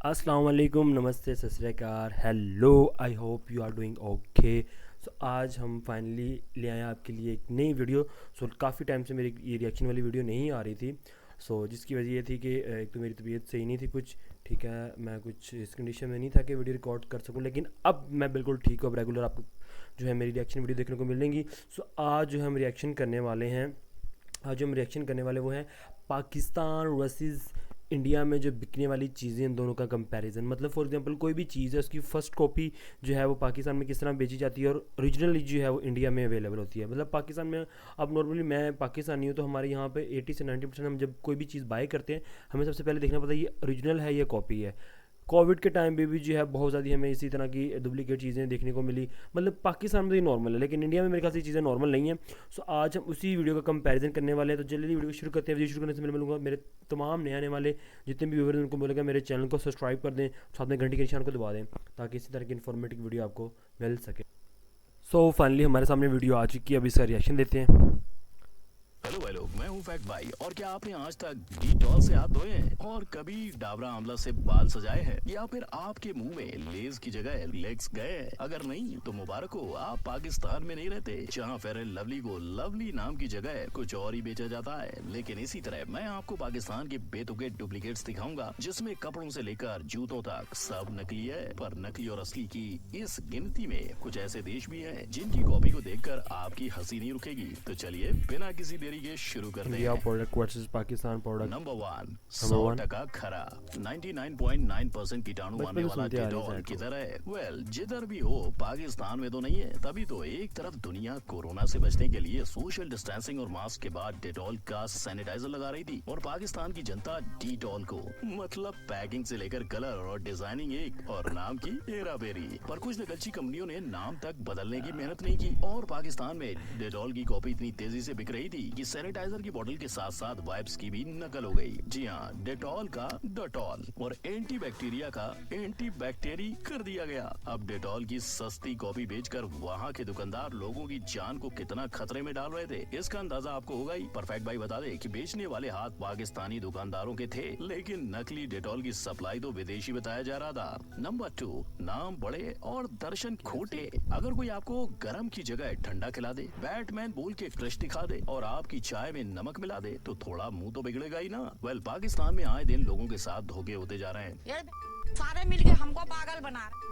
अस्सलाम वालेकुम, नमस्ते, सत श्री अकाल, hello. I hope you are doing okay. So आज हम फाइनली ले आए हैं आपके लिए एक नई वीडियो। सो काफ़ी टाइम से मेरी ये रिएक्शन वाली वीडियो नहीं आ रही थी। जिसकी वजह ये थी कि एक तो मेरी तबीयत सही नहीं थी कुछ, ठीक है, मैं कुछ इस कंडीशन में नहीं था कि वीडियो रिकॉर्ड कर सकूं, लेकिन अब मैं बिल्कुल ठीक हूँ। अब रेगुलर आपको जो है मेरी रिएक्शन वीडियो देखने को मिलेंगी। आज जो हम रिएक्शन करने वाले हैं, आज जो हम रिएक्शन करने वाले वो हैं पाकिस्तान वर्सेस इंडिया में जो बिकने वाली चीज़ें, इन दोनों का कंपैरिजन। मतलब फॉर एग्जांपल कोई भी चीज़ है, उसकी फ़र्स्ट कॉपी जो है वो पाकिस्तान में किस तरह बेची जाती है और ओरिजिनली जो है वो इंडिया में अवेलेबल होती है। मतलब पाकिस्तान में, अब नॉर्मली मैं पाकिस्तानी हूँ तो हमारे यहाँ पे 80 से 90% हम जब कोई भी चीज़ बाय करते हैं, हमें सबसे पहले देखना पड़ता है ये ओरिजिनल है या कॉपी है। कोविड के टाइम पे भी जो है बहुत ज़्यादा हमें इसी तरह की डुप्लीकेट चीज़ें देखने को मिली। मतलब पाकिस्तान में तो ये नॉर्मल है, लेकिन इंडिया में मेरे ख्याल से ये चीज़ें नॉर्मल नहीं है। आज हम उसी वीडियो का कंपैरिजन करने वाले हैं। तो जल्दी वीडियो शुरू करते हैं। वीडियो शुरू करने से मैं मिलूंगा मेरे तमाम नए आने वाले जितने भी व्यूअर्स हैं, उनको बोलेगा मेरे चैनल को सब्सक्राइब कर दें, साथ में घंटी के निशान को दबा दें, ताकि इसी तरह की इन्फॉर्मेटिव वीडियो आपको मिल सके। फाइनली हमारे सामने वीडियो आ चुकी है। अब इसका रिएक्शन देते हैं। हेलो भाई लोग, मैं हूं फैक्ट भाई। और क्या आपने आज तक डिटॉल से हाथ धोए हैं और कभी डाबरा आंवला से बाल सजाए हैं, या फिर आपके मुंह में लेज की जगह लेग्स गए हैं? अगर नहीं तो मुबारक हो, आप पाकिस्तान में नहीं रहते, जहां फेयर एंड लवली को लवली नाम की जगह कुछ और ही बेचा जाता है। लेकिन इसी तरह मैं आपको पाकिस्तान के बेतुके डुप्लीकेट्स दिखाऊंगा, जिसमें कपड़ों से लेकर जूतों तक सब नकली है। पर नकली और असली की इस गिनती में कुछ ऐसे देश भी हैं जिनकी कॉपी को देखकर आपकी हंसी नहीं रुकेगी। तो चलिए बिना किसी देरी के शुरू करते इंडिया हैं। Product versus Pakistan product. Number one, number 100% खरा, 99.9% कीटाणु बचपन मारने से वाला सुनते आ रहे हैं डेटॉल शायद की तो। तरह। वेल, जिधर भी हो पाकिस्तान में तो नहीं है। तभी तो एक तरफ दुनिया कोरोना से बचने के लिए सोशल डिस्टेंसिंग और मास्क के बाद डेटॉल का सैनिटाइजर लगा रही थी, और पाकिस्तान की जनता डिटॉल को, मतलब पैकिंग से लेकर कलर और डिजाइनिंग एक, और नाम की हेरा फेरी। पर कुछ नकलची कंपनियों ने नाम तक बदलने की मेहनत नहीं की, और पाकिस्तान में डेटॉल की कॉपी इतनी तेजी से बिक रही थी कि सैनिटाइजर की बोतल के साथ साथ वाइप्स की भी नकल हो गई। जी हाँ, डेटॉल का डेटॉल और एंटी बैक्टीरिया का एंटी बैक्टेरी कर दिया गया। अब डेटॉल की सस्ती कॉपी बेचकर वहाँ के दुकानदार लोगों की जान को कितना खतरे में डाल रहे थे, इसका अंदाजा आपको होगा ही। परफेक्ट भाई बता दे कि बेचने वाले हाथ पाकिस्तानी दुकानदारों के थे, लेकिन नकली डेटॉल की सप्लाई तो विदेशी बताया जा रहा था। नंबर 2, नाम बड़े और दर्शन खोटे। अगर कोई आपको गर्म की जगह ठंडा खिला दे, बैटमैन बोल के क्रश दिखा दे और आपकी चाय में नमक मिला दे, तो थोड़ा मुंह तो बिगड़ेगा ही ना। वेल, पाकिस्तान में आए दिन लोगों के साथ धोखे होते जा रहे हैं। यार सारे मिलके हमको पागल बना रहे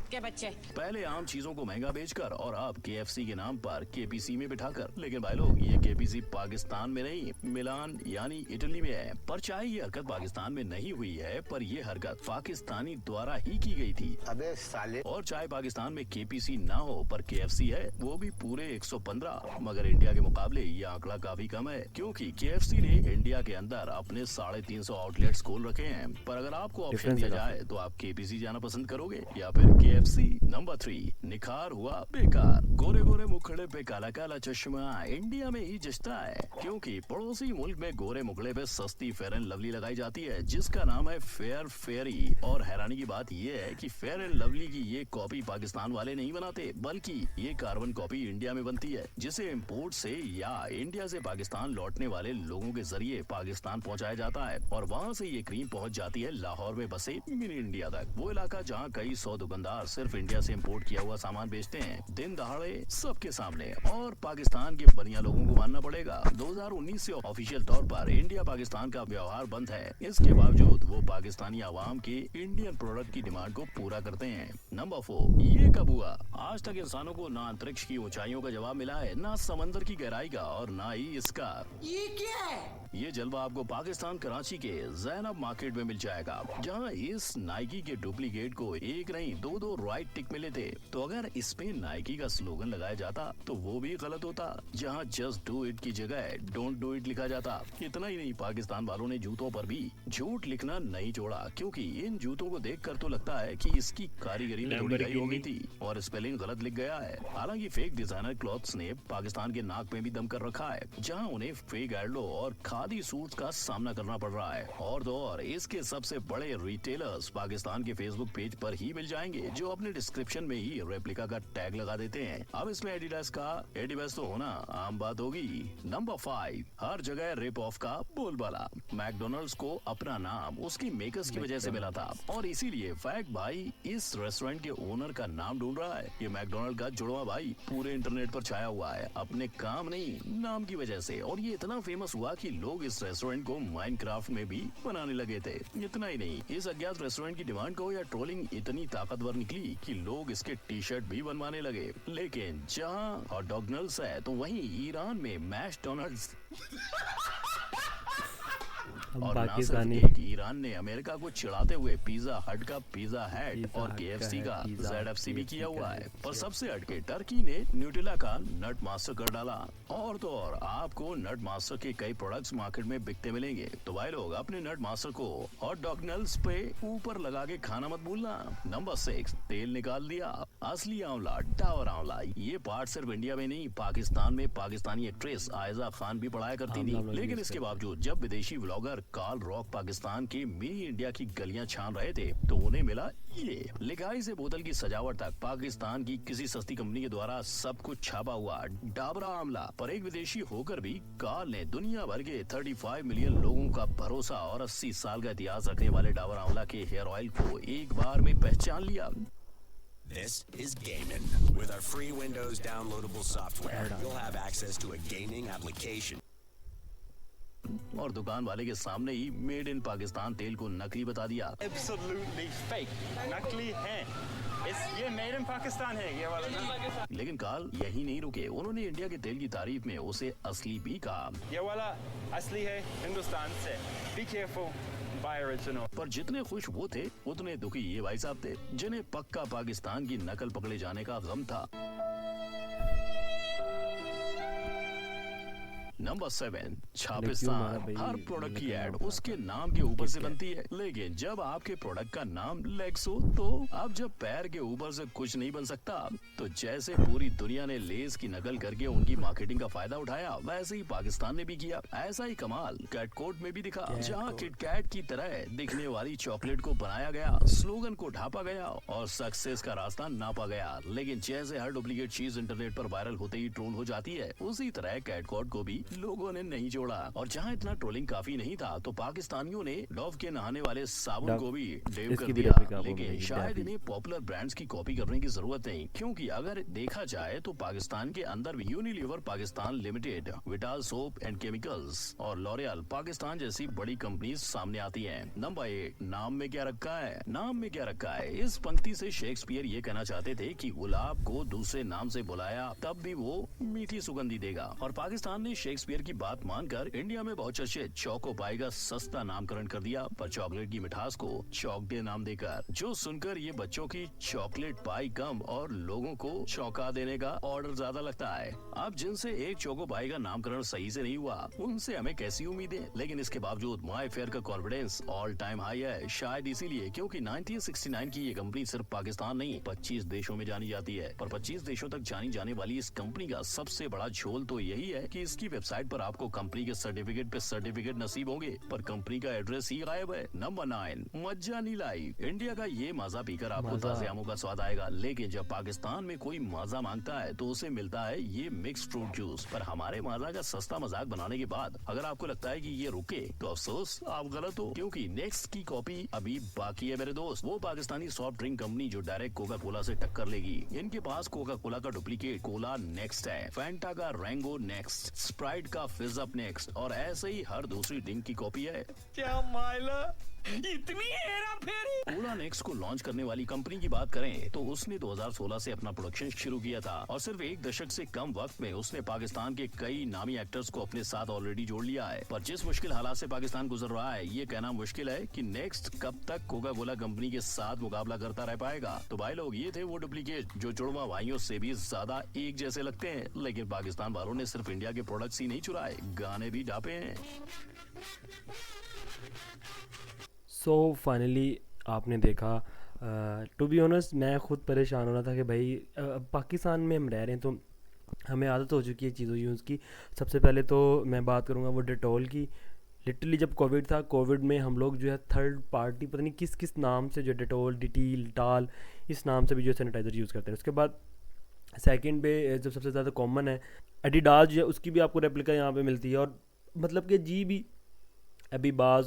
के बच्चे। पहले आम चीजों को महंगा बेचकर और अब KFC के नाम पर KPC में बिठाकर। लेकिन भाई लोग, ये KPC पाकिस्तान में नहीं, मिलान यानी इटली में है। पर चाहे ये हरकत पाकिस्तान में नहीं हुई है, पर ये हरकत पाकिस्तानी द्वारा ही की गई थी। अबे साले। और चाहे पाकिस्तान में KPC ना हो, पर KFC है, वो भी पूरे 115। मगर इंडिया के मुकाबले ये आंकड़ा काफी कम है, क्योंकि KFC ने इंडिया के अंदर अपने 350 आउटलेट्स खोल रखे हैं। पर अगर आपको ऑप्शन Difference दिया है जाए तो आप KPC जाना पसंद करोगे या फिर KFC? नंबर 3, निखार हुआ बेकार। गोरे गोरे मुखड़े पे काला काला चश्मा इंडिया में ही जचता है, क्योंकि पड़ोसी मुल्क में गोरे मुखड़े पे सस्ती फेयर एंड लवली लगाई जाती है, जिसका नाम है फेयर फेरी। और हैरानी की बात यह है कि फेयर एंड लवली की ये कॉपी पाकिस्तान वाले नहीं बनाते, बल्कि ये कार्बन कॉपी इंडिया में बनती है, जिसे इम्पोर्ट से या इंडिया से पाकिस्तान लौटने वाले लोगों के जरिए पाकिस्तान पहुंचाया जाता है, और वहां से ये क्रीम पहुंच जाती है लाहौर में बसे मिनी इंडिया तक। वो इलाका जहाँ कई 100 दुकानदार सिर्फ इंडिया से इंपोर्ट किया हुआ सामान बेचते हैं, दिन दहाड़े सबके सामने। और पाकिस्तान के बनिया लोगों को मानना पड़ेगा, 2019 से ऑफिशियल तौर पर इंडिया पाकिस्तान का व्यवहार बंद है। इसके बावजूद वो पाकिस्तानी आवाम के इंडियन प्रोडक्ट की डिमांड को पूरा करते हैं। नंबर 4, ये कब हुआ? आज तक इंसानों को ना अंतरिक्ष की ऊंचाइयों का जवाब मिला है, ना समंदर की गहराई का, और ना ही इसका। ये क्या है? ये जलवा आपको पाकिस्तान कराची के ज़ैनब मार्केट में मिल जाएगा, जहां इस नाइकी के डुप्लीकेट को एक नहीं दो राइट टिक मिले थे। तो अगर इसमें नाइकी का स्लोगन लगाया जाता तो वो भी गलत होता, जहां जस्ट डू इट की जगह डोंट डू इट लिखा जाता। इतना ही नहीं, पाकिस्तान वालों ने जूतों पर भी झूठ लिखना नहीं छोड़ा, क्योंकि इन जूतों को देखकर तो लगता है कि इसकी कारीगरी में थोड़ी हो गई थी और स्पेलिंग गलत लिख गया है। हालांकि फेक डिजाइनर क्लॉथ्स ने पाकिस्तान के नाक में भी दम कर रखा है, जहां उन्हें फेक एडलो और खास खादी सूट्स का सामना करना पड़ रहा है। और तो और इसके सबसे बड़े रिटेलर्स पाकिस्तान के फेसबुक पेज पर ही मिल जाएंगे, जो अपने डिस्क्रिप्शन में ही रेप्लिका का टैग लगा देते हैं। अब इसमें एडिडास का एडिबस तो होना आम बात होगी। नंबर 5, हर जगह रिप ऑफ का बोलबाला। मैकडोनल्ड्स को अपना नाम उसकी मेकर्स की वजह से मिला था और इसीलिए फैक्ट भाई इस रेस्टोरेंट के ओनर का नाम ढूंढ रहा है। ये मैकडोनल्ड का जुड़वा भाई पूरे इंटरनेट पर छाया हुआ है अपने काम नहीं नाम की वजह से, और ये इतना फेमस हुआ कि लोग इस रेस्टोरेंट को माइनक्राफ्ट में भी बनाने लगे थे। इतना ही नहीं, इस अज्ञात रेस्टोरेंट की डिमांड को या ट्रोलिंग इतनी ताकतवर निकली कि लोग इसके टी शर्ट भी बनवाने लगे। लेकिन जहाँ हॉट डॉगनल्ड्स है तो वहीं ईरान में मैकडोनल्ड्स और ना सिर्फ एक, ईरान ने अमेरिका को चिढ़ाते हुए पिज्जा हट का पिज्जा हैट और KFC का ZFC भी किया हुआ है। पर सबसे हटके टर्की ने न्यूटेला का नट मास्टर कर डाला। और तो और आपको नट मास्टर के कई प्रोडक्ट्स मार्केट में बिकते मिलेंगे, तो भाई लोग अपने नट मास्टर को हॉट डॉगनल्ड्स पे ऊपर लगा के खाना मत भूलना। नंबर 6, तेल निकाल दिया। असली आंवला डाबर आंवला। ये पार्ट सिर्फ इंडिया में नहीं, पाकिस्तान में पाकिस्तानी एक्ट्रेस आयजा खान भी पढ़ाया करती थी। लेकिन इसके बावजूद जब विदेशी व्लॉगर कार्ल रॉक पाकिस्तान की मिनी इंडिया की गलियां छान रहे थे तो उन्हें मिला ये। लिखाई से बोतल की सजावट तक पाकिस्तान की किसी सस्ती कंपनी के द्वारा सब कुछ छापा हुआ डाबरा आंवला। पर एक विदेशी होकर भी कार्ल ने दुनिया भर के 35 मिलियन लोगों का भरोसा और 80 साल का इतिहास रखने वाले डाबर आंवला के हेयर ऑयल को एक बार में पहचान लिया। This is Gaming. With our free Windows downloadable software, you'll have access to a gaming application. और दुकान वाले के सामने ही मेड इन पाकिस्तान तेल को नकली बता दिया। Absolutely fake. नकली है। ये मेड इन पाकिस्तान है ये वाला। लेकिन कार्ल यही नहीं रुके, उन्होंने इंडिया के तेल की तारीफ में उसे असली भी कहा। ये वाला असली है हिंदुस्तान से। Be careful. Buy original. पर जितने खुश वो थे उतने दुखी ये भाई साहब थे, जिन्हें पक्का पाकिस्तान की नकल पकड़े जाने का गम था। नंबर 7, छापिस्तान। हर प्रोडक्ट की एड उसके नाम के ऊपर से बनती है, लेकिन जब आपके प्रोडक्ट का नाम लेग्स हो तो अब जब पैर के ऊपर से कुछ नहीं बन सकता, तो जैसे पूरी दुनिया ने लेस की नकल करके उनकी मार्केटिंग का फायदा उठाया, वैसे ही पाकिस्तान ने भी किया। ऐसा ही कमाल कैटकोट में भी दिखा, जहाँ किटकैट की तरह दिखने वाली चॉकलेट को बनाया गया, स्लोगन को ढापा गया और सक्सेस का रास्ता नापा गया। लेकिन जैसे हर डुप्लीकेट चीज इंटरनेट पर वायरल होते ही ट्रोल हो जाती है, उसी तरह कैटकोट को भी लोगों ने नहीं जोड़ा। और जहां इतना ट्रोलिंग काफी नहीं था तो पाकिस्तानियों ने डव के नहाने वाले साबुन को भी डेव कर दिया। लेकिन शायद इन्हें पॉपुलर ब्रांड्स की कॉपी करने की जरूरत नहीं, क्योंकि अगर देखा जाए तो पाकिस्तान के अंदर भी Unilever Pakistan limited, vital soap and chemicals और लॉरियल पाकिस्तान जैसी बड़ी कंपनी सामने आती है। नंबर 8, नाम में क्या रखा है। नाम में क्या रखा है, इस पंक्ति से शेक्सपियर ये कहना चाहते थे कि गुलाब को दूसरे नाम से बुलाया तब भी वो मीठी सुगंधी देगा। और पाकिस्तान ने शेक्सपियर की बात मानकर इंडिया में बहुचर्चित चौको पाई का सस्ता नामकरण कर दिया, पर चॉकलेट की मिठास को चॉकडे नाम देकर, जो सुनकर ये बच्चों की चॉकलेट पाई कम और लोगों को चौंका देने का ऑर्डर ज्यादा लगता है। अब जिनसे एक चौको पाई का नामकरण सही से नहीं हुआ, उनसे हमें कैसी उम्मीदें। लेकिन इसके बावजूद माई फेयर का कॉन्फिडेंस ऑल टाइम हाई है, शायद इसीलिए क्योंकि 1969 की ये कंपनी सिर्फ पाकिस्तान नहीं 25 देशों में जानी जाती है। पर 25 देशों तक जानी जाने वाली इस कंपनी का सबसे बड़ा झोल तो यही है कि इसकी वेबसाइट पर आपको कंपनी के सर्टिफिकेट पे सर्टिफिकेट नसीब होंगे, पर कंपनी का एड्रेस ही गायब है। नंबर 9, मज्जा नीलाई। इंडिया का ये माजा पीकर आपको ताजे आमों का स्वाद आएगा, लेकिन जब पाकिस्तान में कोई माजा मांगता है तो उसे मिलता है ये मिक्स फ्रूट जूस। पर हमारे माजा का सस्ता मजाक बनाने के बाद अगर आपको लगता है कि ये रुके तो अफसोस, आप गलत हो, क्योंकि नेक्स्ट की कॉपी अभी बाकी है मेरे दोस्त। वो पाकिस्तानी सॉफ्ट ड्रिंक कंपनी जो डायरेक्ट कोका कोला से टक्कर लेगी। इनके पास कोका कोला का डुप्लीकेट कोला नेक्स्ट है, फैंटा का रैंगो नेक्स्ट, स्प्राइट का फिज अप नेक्स्ट और ऐसे ही हर दूसरी ड्रिंक की कॉपी है। क्या माइला इतनी हेरा फेरी। कोला नेक्स्ट को लॉन्च करने वाली कंपनी की बात करें तो उसने 2016 से अपना प्रोडक्शन शुरू किया था और सिर्फ एक दशक से कम वक्त में उसने पाकिस्तान के कई नामी एक्टर्स को अपने साथ ऑलरेडी जोड़ लिया है। पर जिस मुश्किल हालात से पाकिस्तान गुजर रहा है, ये कहना मुश्किल है कि नेक्स्ट कब तक कोका कोला कंपनी के साथ मुकाबला करता रह पाएगा। तो भाई लोग, ये थे वो डुप्लीकेट जो जुड़वा भाइयों से भी ज्यादा एक जैसे लगते हैं। लेकिन पाकिस्तान वालों ने सिर्फ इंडिया के प्रोडक्ट्स ही नहीं चुराए, गाने भी ढापे हैं। सो फाइनली आपने देखा, टू बी ऑनेस्ट मैं ख़ुद परेशान हो रहा था कि भाई पाकिस्तान में हम रह रहे हैं तो हमें आदत हो चुकी है चीज़ों यूज़ की। सबसे पहले तो मैं बात करूँगा वो डेटॉल की, लिटरली जब कोविड था, कोविड में हम लोग जो है थर्ड पार्टी पता नहीं किस किस नाम से, जो डेटोल, डिटील, डाल, इस नाम से भी जो है सैनिटाइज़र यूज़ करते हैं। उसके बाद सेकंड पे जो सबसे ज़्यादा कॉमन है एडिडास, जो है उसकी भी आपको रेप्लिका यहाँ पे मिलती है। और मतलब कि जी भी अभी बाज,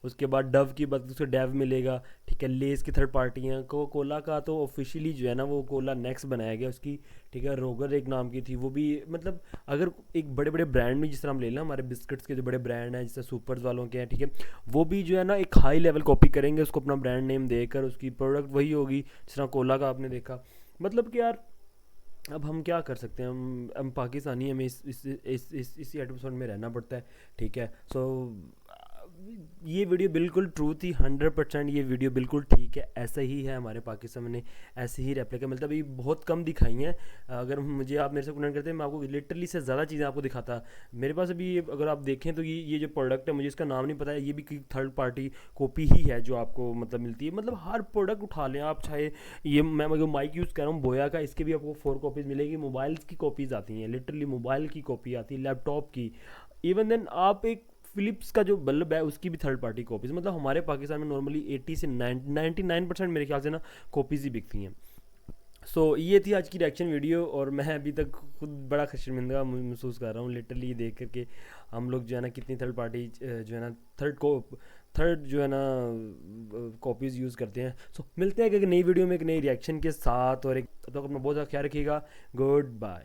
उसके बाद डव की बात, उसको डेव मिलेगा, ठीक है। लेस की थर्ड पार्टी हैं। कोला का तो ऑफिशियली जो है ना वो कोला नेक्स्ट बनाया गया उसकी, ठीक है। रोगर एक नाम की थी, वो भी मतलब अगर एक बड़े बड़े ब्रांड में जिस तरह हम ले लें, हमारे बिस्किट्स के जो बड़े ब्रांड हैं जैसे सुपर्स वालों के हैं, ठीक है, वो भी जो है ना एक हाई लेवल कॉपी करेंगे उसको, अपना ब्रांड नेम देकर उसकी प्रोडक्ट वही होगी जिस तरह कोला का आपने देखा। मतलब कि यार अब हम क्या कर सकते हैं, हम पाकिस्तानी, हमें इसी एपिसोड में रहना पड़ता है, ठीक है। सो ये वीडियो बिल्कुल ट्रू थी, 100%। ये वीडियो बिल्कुल ठीक है, ऐसा ही है हमारे पाकिस्तान में, ऐसे ही रेप्लिका मिलता है। अभी बहुत कम दिखाई हैं, अगर मुझे आप मेरे से कनेक्ट करते हैं मैं आपको लिटरली से ज़्यादा चीज़ें आपको दिखाता। मेरे पास अभी अगर आप देखें तो ये जो प्रोडक्ट है, मुझे इसका नाम नहीं पता है, ये भी थर्ड पार्टी कॉपी ही है जो आपको मतलब मिलती है। मतलब हर प्रोडक्ट उठा लें आप, चाहे ये मैं माइक यूज़ कर रहा हूँ बोया का, इसके भी आपको 4 कॉपीज़ मिलेगी। मोबाइल्स की कॉपीज़ आती हैं, लिटरली मोबाइल की कॉपी आती है, लैपटॉप की, इवन देन आप एक फ़िलिप्स का जो बल्ब है उसकी भी थर्ड पार्टी कॉपीज़। मतलब हमारे पाकिस्तान में नॉर्मली 80 से 99% मेरे ख्याल से ना कॉपीज़ ही बिकती हैं। सो ये थी आज की रिएक्शन वीडियो, और मैं अभी तक खुद बड़ा शर्मिंदा महसूस कर रहा हूँ लिटरली देख करके हम लोग जो है ना कितनी थर्ड पार्टी जो है ना थर्ड जो है ना कॉपीज़ यूज़ करते हैं। सो मिलते हैं एक नई वीडियो में एक नई रिएक्शन के साथ, और एक तो अपना बहुत ज़्यादा ख्याल रखिएगा। Good bye.